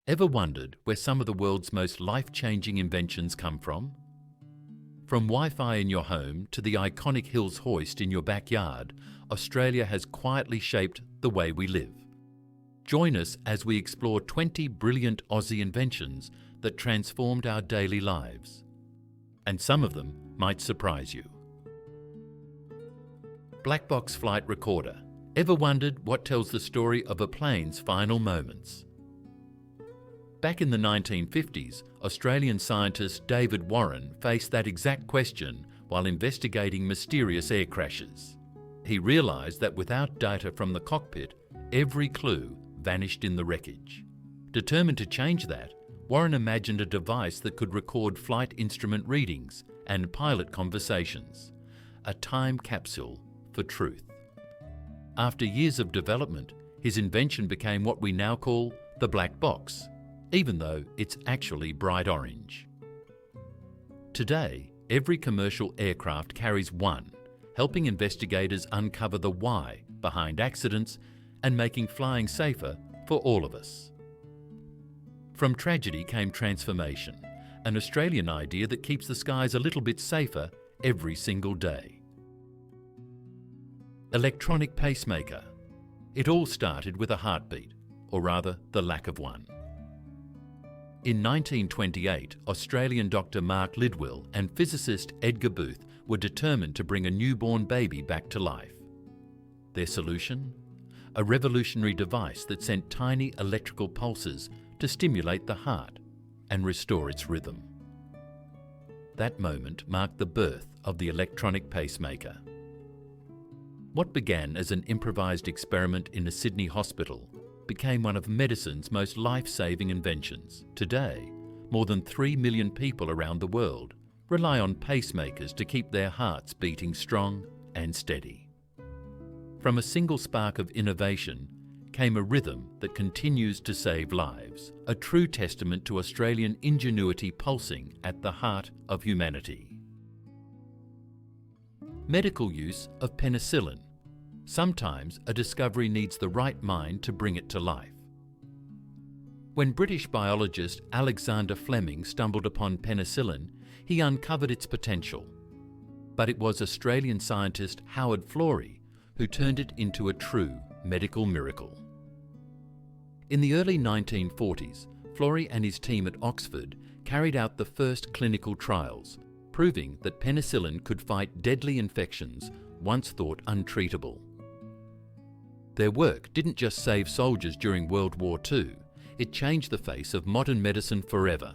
Ever wondered where some of the world's most life-changing inventions come from? From Wi-Fi in your home to the iconic Hills Hoist in your backyard, Australia has quietly shaped the way we live. Join us as we explore 20 brilliant Aussie inventions that transformed our daily lives. And some of them might surprise you. Blackbox flight recorder. Ever wondered what tells the story of a plane's final moments? Back in the 1950s, Australian scientist David Warren faced that exact question while investigating mysterious air crashes. He realised that without data from the cockpit, every clue vanished in the wreckage. Determined to change that, Warren imagined a device that could record flight instrument readings and pilot conversations, a time capsule for truth. After years of development, his invention became what we now call the black box, even though it's actually bright orange. Today, every commercial aircraft carries one, helping investigators uncover the why behind accidents and making flying safer for all of us. From tragedy came transformation, an Australian idea that keeps the skies a little bit safer every single day. Electronic pacemaker. It all started with a heartbeat, or rather the lack of one. In 1928, Australian Dr. Mark Lidwell and physicist Edgar Booth were determined to bring a newborn baby back to life. Their solution? A revolutionary device that sent tiny electrical pulses to stimulate the heart and restore its rhythm. That moment marked the birth of the electronic pacemaker. What began as an improvised experiment in a Sydney hospital became one of medicine's most life-saving inventions. Today, more than 3 million people around the world rely on pacemakers to keep their hearts beating strong and steady. From a single spark of innovation came a rhythm that continues to save lives, a true testament to Australian ingenuity pulsing at the heart of humanity. Medical use of penicillin. Sometimes a discovery needs the right mind to bring it to life. When British biologist Alexander Fleming stumbled upon penicillin, he uncovered its potential. But it was Australian scientist Howard Florey who turned it into a true medical miracle. In the early 1940s, Florey and his team at Oxford carried out the first clinical trials, proving that penicillin could fight deadly infections once thought untreatable. Their work didn't just save soldiers during World War II, it changed the face of modern medicine forever.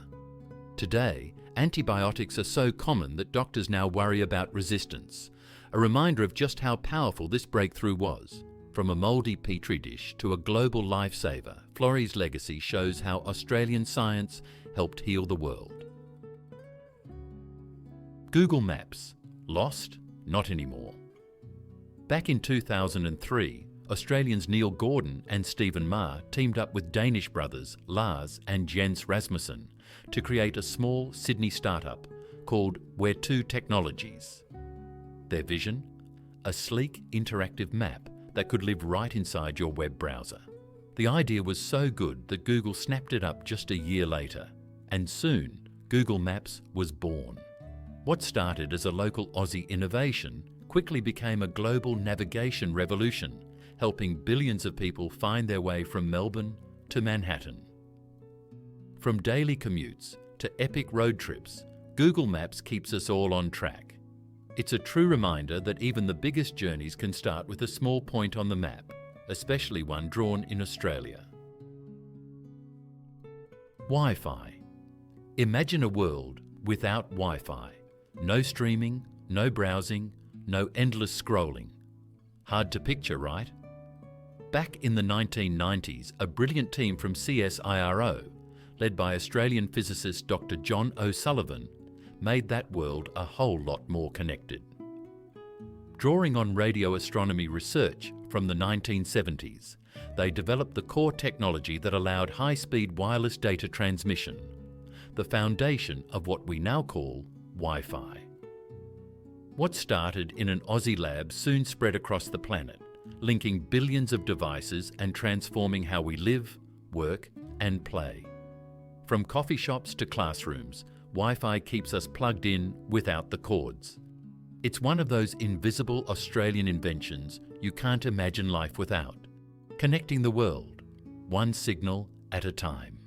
Today, antibiotics are so common that doctors now worry about resistance, a reminder of just how powerful this breakthrough was. From a mouldy petri dish to a global lifesaver, Florey's legacy shows how Australian science helped heal the world. Google Maps. Lost? Not anymore. Back in 2003, Australians Neil Gordon and Stephen Marr teamed up with Danish brothers Lars and Jens Rasmussen to create a small Sydney startup called Where To Technologies. Their vision? A sleek, interactive map that could live right inside your web browser. The idea was so good that Google snapped it up just a year later, and soon Google Maps was born. What started as a local Aussie innovation quickly became a global navigation revolution, helping billions of people find their way from Melbourne to Manhattan. From daily commutes to epic road trips, Google Maps keeps us all on track. It's a true reminder that even the biggest journeys can start with a small point on the map, especially one drawn in Australia. Wi-Fi. Imagine a world without Wi-Fi. No streaming, no browsing, no endless scrolling. Hard to picture, right? Back in the 1990s, a brilliant team from CSIRO, led by Australian physicist Dr. John O'Sullivan, made that world a whole lot more connected. Drawing on radio astronomy research from the 1970s, they developed the core technology that allowed high-speed wireless data transmission, the foundation of what we now call Wi-Fi. What started in an Aussie lab soon spread across the planet, linking billions of devices and transforming how we live, work, and play. From coffee shops to classrooms, Wi-Fi keeps us plugged in without the cords. It's one of those invisible Australian inventions you can't imagine life without, connecting the world, one signal at a time.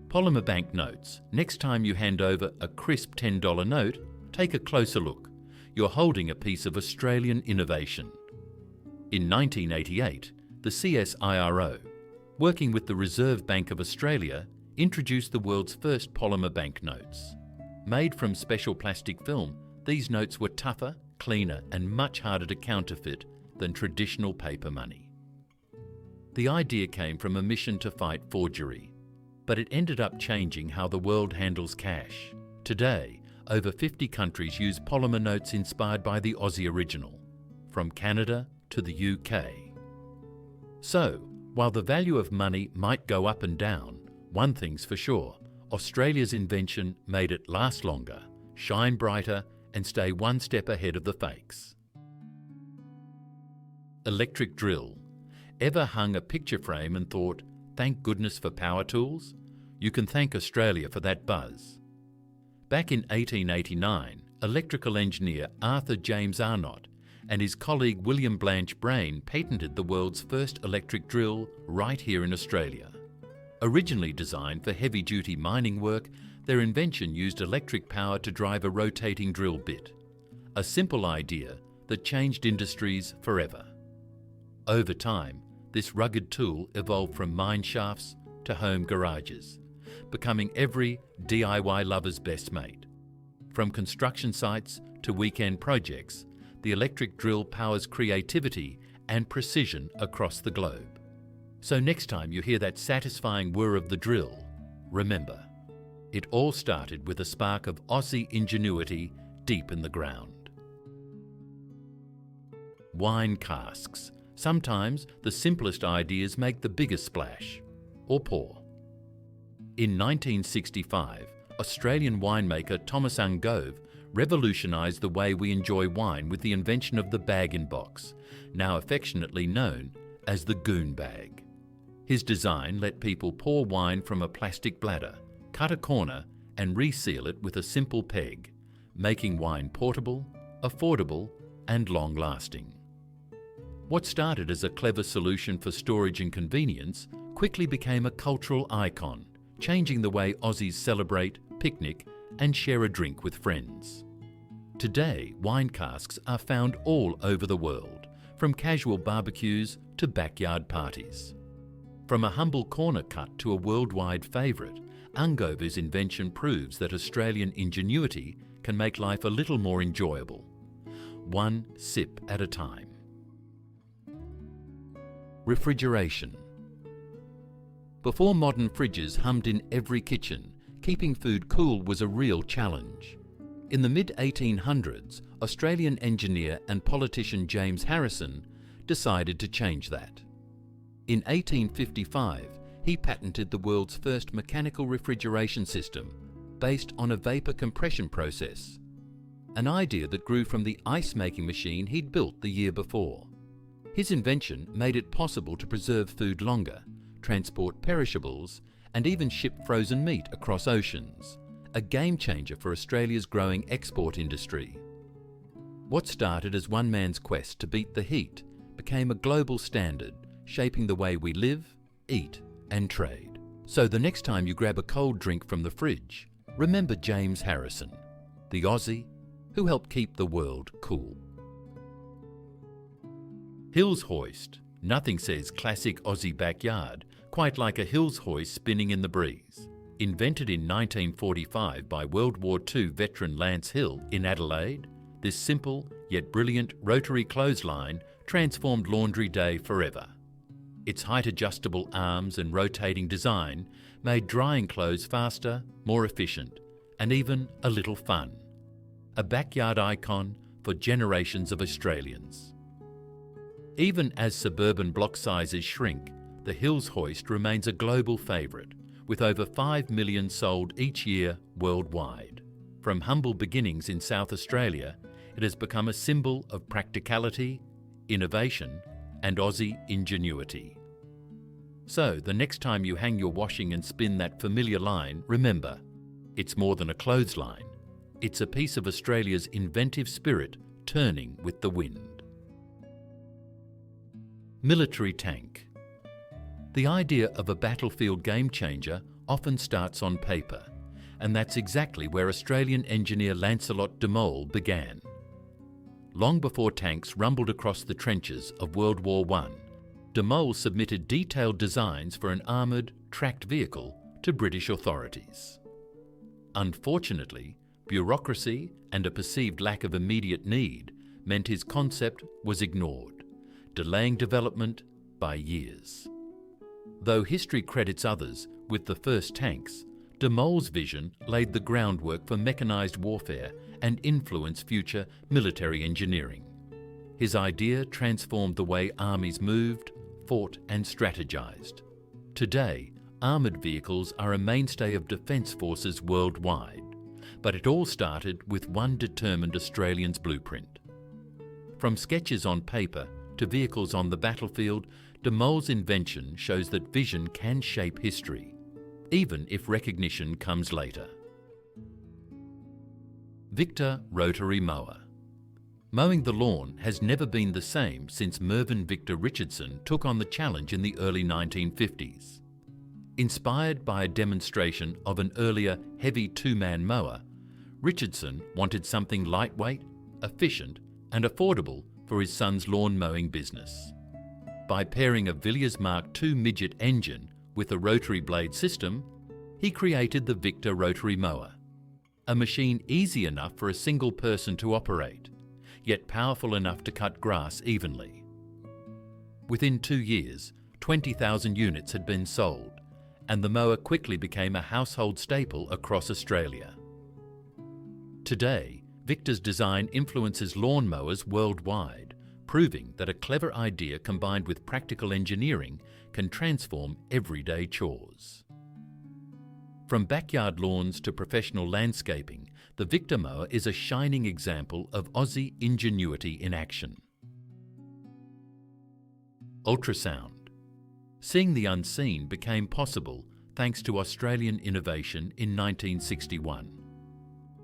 Polymer banknotes. Next time you hand over a crisp $10 note, take a closer look. You're holding a piece of Australian innovation. In 1988, the CSIRO, working with the Reserve Bank of Australia, introduced the world's first polymer banknotes. Made from special plastic film, these notes were tougher, cleaner, and much harder to counterfeit than traditional paper money. The idea came from a mission to fight forgery, but it ended up changing how the world handles cash. Today, over 50 countries use polymer notes inspired by the Aussie original, from Canada to the UK. So, while the value of money might go up and down, one thing's for sure: Australia's invention made it last longer, shine brighter, and stay one step ahead of the fakes. Electric drill. Ever hung a picture frame and thought, thank goodness for power tools? You can thank Australia for that buzz. Back in 1889, electrical engineer Arthur James Arnott and his colleague William Blanche Brain patented the world's first electric drill right here in Australia. Originally designed for heavy-duty mining work, their invention used electric power to drive a rotating drill bit. A simple idea that changed industries forever. Over time, this rugged tool evolved from mine shafts to home garages, becoming every DIY lover's best mate. From construction sites to weekend projects, the electric drill powers creativity and precision across the globe. So next time you hear that satisfying whir of the drill, remember, it all started with a spark of Aussie ingenuity deep in the ground. Wine casks. Sometimes the simplest ideas make the biggest splash, or pour. In 1965, Australian winemaker Thomas Ungove revolutionised the way we enjoy wine with the invention of the bag-in-box, now affectionately known as the goon bag. His design let people pour wine from a plastic bladder, cut a corner and reseal it with a simple peg, making wine portable, affordable and long-lasting. What started as a clever solution for storage and convenience quickly became a cultural icon, changing the way Aussies celebrate, picnic and share a drink with friends. Today, wine casks are found all over the world, from casual barbecues to backyard parties. From a humble corner cut to a worldwide favourite, Ungove's invention proves that Australian ingenuity can make life a little more enjoyable, one sip at a time. Refrigeration. Before modern fridges hummed in every kitchen, keeping food cool was a real challenge. In the mid-1800s, Australian engineer and politician James Harrison decided to change that. In 1855, he patented the world's first mechanical refrigeration system based on a vapour compression process, an idea that grew from the ice-making machine he'd built the year before. His invention made it possible to preserve food longer, transport perishables, and even ship frozen meat across oceans, a game-changer for Australia's growing export industry. What started as one man's quest to beat the heat became a global standard, shaping the way we live, eat, and trade. So the next time you grab a cold drink from the fridge, remember James Harrison, the Aussie who helped keep the world cool. Hills Hoist. Nothing says classic Aussie backyard quite like a Hills Hoist spinning in the breeze. Invented in 1945 by World War II veteran Lance Hill in Adelaide, this simple yet brilliant rotary clothesline transformed laundry day forever. Its height-adjustable arms and rotating design made drying clothes faster, more efficient, and even a little fun. A backyard icon for generations of Australians. Even as suburban block sizes shrink, the Hills Hoist remains a global favourite, with over 5 million sold each year worldwide. From humble beginnings in South Australia, it has become a symbol of practicality, innovation, and Aussie ingenuity. So the next time you hang your washing and spin that familiar line, remember, it's more than a clothesline. It's a piece of Australia's inventive spirit turning with the wind. Military tank. The idea of a battlefield game changer often starts on paper, and that's exactly where Australian engineer Lancelot de Mol began. Long before tanks rumbled across the trenches of World War I, de Mol submitted detailed designs for an armoured, tracked vehicle to British authorities. Unfortunately, bureaucracy and a perceived lack of immediate need meant his concept was ignored, delaying development by years. Though history credits others with the first tanks, de Mol's vision laid the groundwork for mechanised warfare and influenced future military engineering. His idea transformed the way armies moved, fought and strategized. Today, armoured vehicles are a mainstay of defence forces worldwide, but it all started with one determined Australian's blueprint. From sketches on paper to vehicles on the battlefield, de Mol's invention shows that vision can shape history, even if recognition comes later. Victor Rotary Mower. Mowing the lawn has never been the same since Mervyn Victor Richardson took on the challenge in the early 1950s. Inspired by a demonstration of an earlier heavy two-man mower, Richardson wanted something lightweight, efficient and affordable for his son's lawn mowing business. By pairing a Villiers Mark II midget engine with a rotary blade system, he created the Victor Rotary Mower, a machine easy enough for a single person to operate, yet powerful enough to cut grass evenly. Within 2 years, 20,000 units had been sold, and the mower quickly became a household staple across Australia. Today, Victor's design influences lawn mowers worldwide, proving that a clever idea combined with practical engineering can transform everyday chores. From backyard lawns to professional landscaping, the Victor mower is a shining example of Aussie ingenuity in action. Ultrasound. Seeing the unseen became possible thanks to Australian innovation in 1961.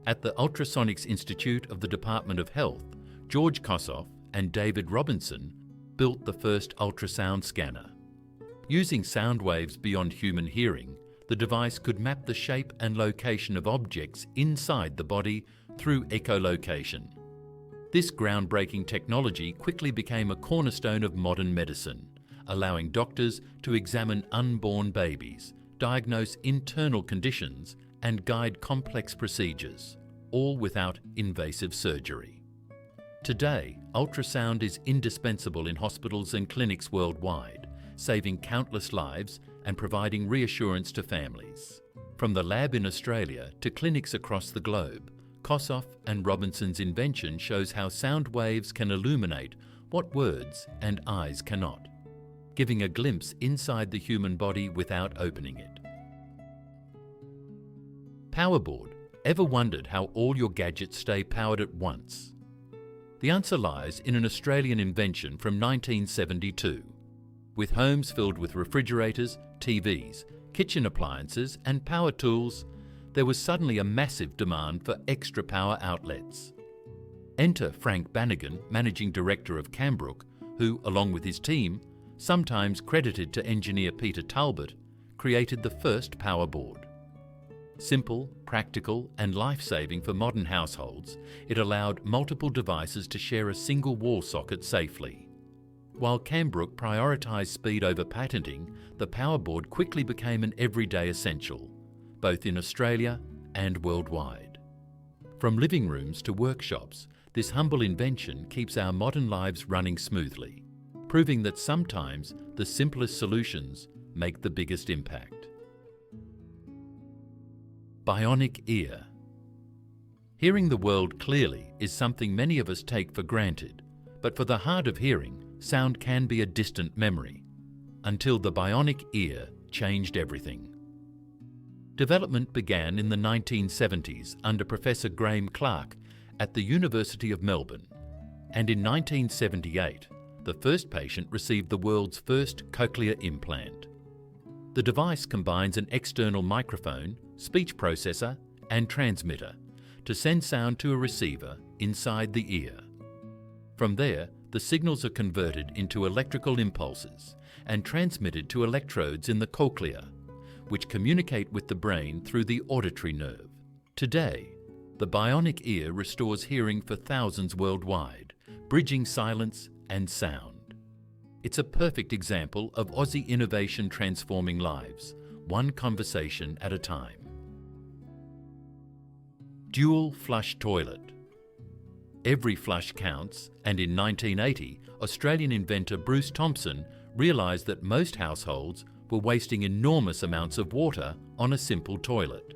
At the Ultrasonics Institute of the Department of Health, George Kossoff and David Robinson built the first ultrasound scanner. Using sound waves beyond human hearing, the device could map the shape and location of objects inside the body through echolocation. This groundbreaking technology quickly became a cornerstone of modern medicine, allowing doctors to examine unborn babies, diagnose internal conditions, and guide complex procedures, all without invasive surgery. Today, ultrasound is indispensable in hospitals and clinics worldwide, saving countless lives and providing reassurance to families. From the lab in Australia to clinics across the globe, Kossoff and Robinson's invention shows how sound waves can illuminate what words and eyes cannot, giving a glimpse inside the human body without opening it. Powerboard. Ever wondered how all your gadgets stay powered at once? The answer lies in an Australian invention from 1972. With homes filled with refrigerators, TVs, kitchen appliances and power tools, there was suddenly a massive demand for extra power outlets. Enter Frank Bannigan, Managing Director of Cambrook, who, along with his team, sometimes credited to engineer Peter Talbot, created the first Powerboard. Simple, practical and life-saving for modern households, it allowed multiple devices to share a single wall socket safely. While Cambrook prioritised speed over patenting, the Powerboard quickly became an everyday essential, both in Australia and worldwide. From living rooms to workshops, this humble invention keeps our modern lives running smoothly, proving that sometimes the simplest solutions make the biggest impact. Bionic ear. Hearing the world clearly is something many of us take for granted, but for the hard of hearing, sound can be a distant memory, until the bionic ear changed everything. Development began in the 1970s under Professor Graham Clark at the University of Melbourne, and in 1978, the first patient received the world's first cochlear implant. The device combines an external microphone, speech processor, and transmitter to send sound to a receiver inside the ear. From there, the signals are converted into electrical impulses and transmitted to electrodes in the cochlea, which communicate with the brain through the auditory nerve. Today, the Bionic ear restores hearing for thousands worldwide, bridging silence and sound. It's a perfect example of Aussie innovation transforming lives, one conversation at a time. Dual flush toilet. Every flush counts, and in 1980, Australian inventor Bruce Thompson realised that most households were wasting enormous amounts of water on a simple toilet.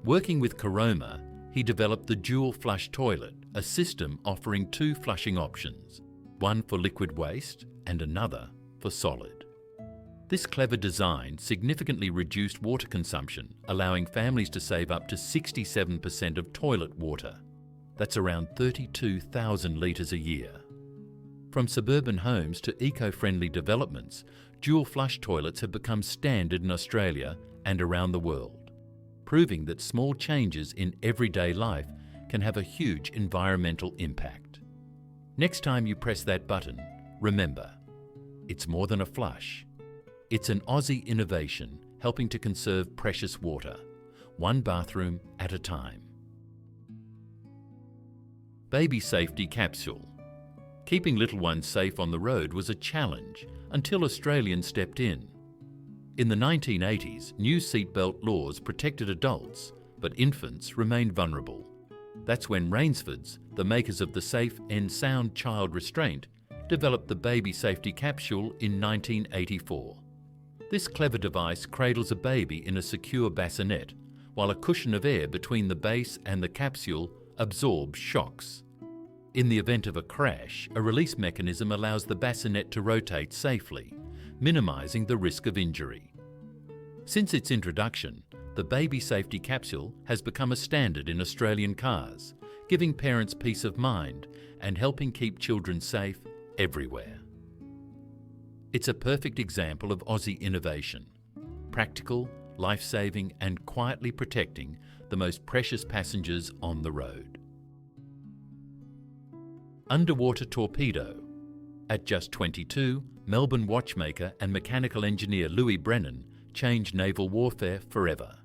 Working with Caroma, he developed the dual flush toilet, a system offering two flushing options, one for liquid waste and another for solid. This clever design significantly reduced water consumption, allowing families to save up to 67% of toilet water. That's around 32,000 litres a year. From suburban homes to eco-friendly developments, dual flush toilets have become standard in Australia and around the world, proving that small changes in everyday life can have a huge environmental impact. Next time you press that button, remember, it's more than a flush. It's an Aussie innovation helping to conserve precious water, one bathroom at a time. Baby safety capsule. Keeping little ones safe on the road was a challenge until Australians stepped in. In the 1980s, new seatbelt laws protected adults, but infants remained vulnerable. That's when Rainsfords, the makers of the safe and sound child restraint, developed the baby safety capsule in 1984. This clever device cradles a baby in a secure bassinet, while a cushion of air between the base and the capsule absorbs shocks. In the event of a crash, a release mechanism allows the bassinet to rotate safely, minimising the risk of injury. Since its introduction, the baby safety capsule has become a standard in Australian cars, giving parents peace of mind and helping keep children safe everywhere. It's a perfect example of Aussie innovation, practical, life-saving and quietly protecting the most precious passengers on the road. Underwater torpedo. At just 22, Melbourne watchmaker and mechanical engineer Louis Brennan changed naval warfare forever.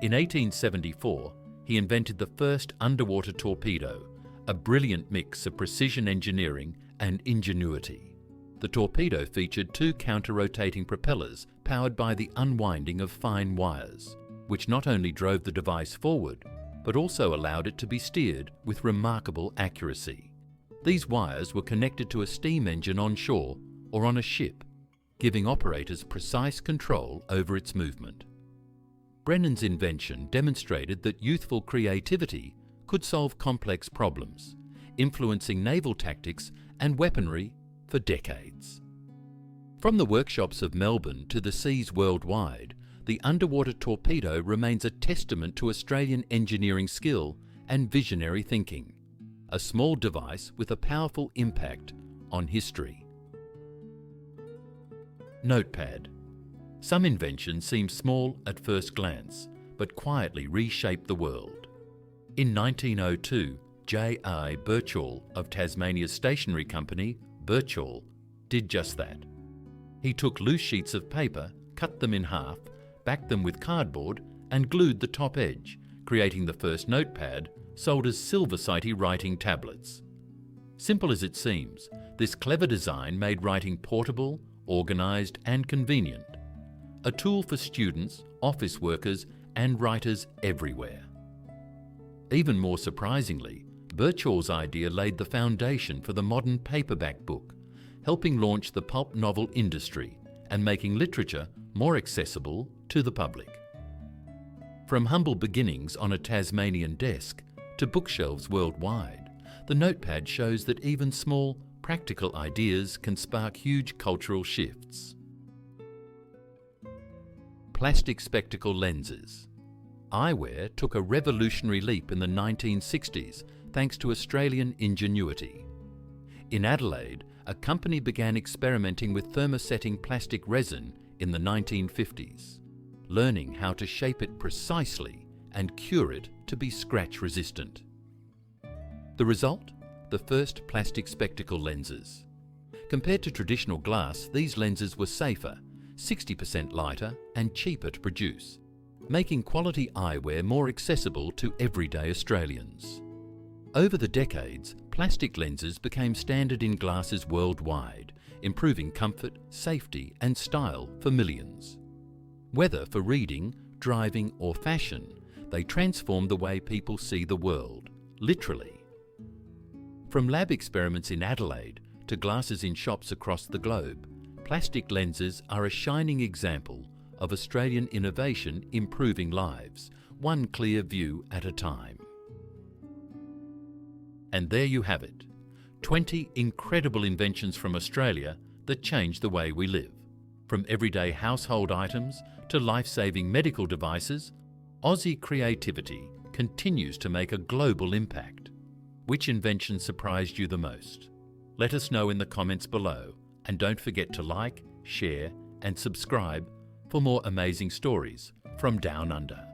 In 1874, he invented the first underwater torpedo, a brilliant mix of precision engineering and ingenuity. The torpedo featured two counter-rotating propellers powered by the unwinding of fine wires, which not only drove the device forward, but also allowed it to be steered with remarkable accuracy. These wires were connected to a steam engine on shore or on a ship, giving operators precise control over its movement. Brennan's invention demonstrated that youthful creativity could solve complex problems, influencing naval tactics and weaponry for decades. From the workshops of Melbourne to the seas worldwide, the underwater torpedo remains a testament to Australian engineering skill and visionary thinking, a small device with a powerful impact on history. Notepad. Some inventions seem small at first glance, but quietly reshape the world. In 1902, J.I. Birchall of Tasmania's stationery company, Birchall, did just that. He took loose sheets of paper, cut them in half, backed them with cardboard and glued the top edge, creating the first notepad sold as silversity writing tablets. Simple as it seems, this clever design made writing portable, organised and convenient, a tool for students, office workers and writers everywhere. Even more surprisingly, Birchall's idea laid the foundation for the modern paperback book, helping launch the pulp novel industry and making literature more accessible to the public. From humble beginnings on a Tasmanian desk to bookshelves worldwide, the notepad shows that even small, practical ideas can spark huge cultural shifts. Plastic spectacle lenses. Eyewear took a revolutionary leap in the 1960s thanks to Australian ingenuity. In Adelaide, a company began experimenting with thermosetting plastic resin in the 1950s, learning how to shape it precisely and cure it to be scratch-resistant. The result? The first plastic spectacle lenses. Compared to traditional glass, these lenses were safer, 60% lighter and cheaper to produce, making quality eyewear more accessible to everyday Australians. Over the decades, plastic lenses became standard in glasses worldwide, improving comfort, safety and style for millions. Whether for reading, driving or fashion, they transformed the way people see the world, literally. From lab experiments in Adelaide to glasses in shops across the globe, plastic lenses are a shining example of Australian innovation improving lives, one clear view at a time. And there you have it, 20 incredible inventions from Australia that change the way we live. From everyday household items to life-saving medical devices, Aussie creativity continues to make a global impact. Which invention surprised you the most? Let us know in the comments below, and don't forget to like, share and subscribe for more amazing stories from Down Under.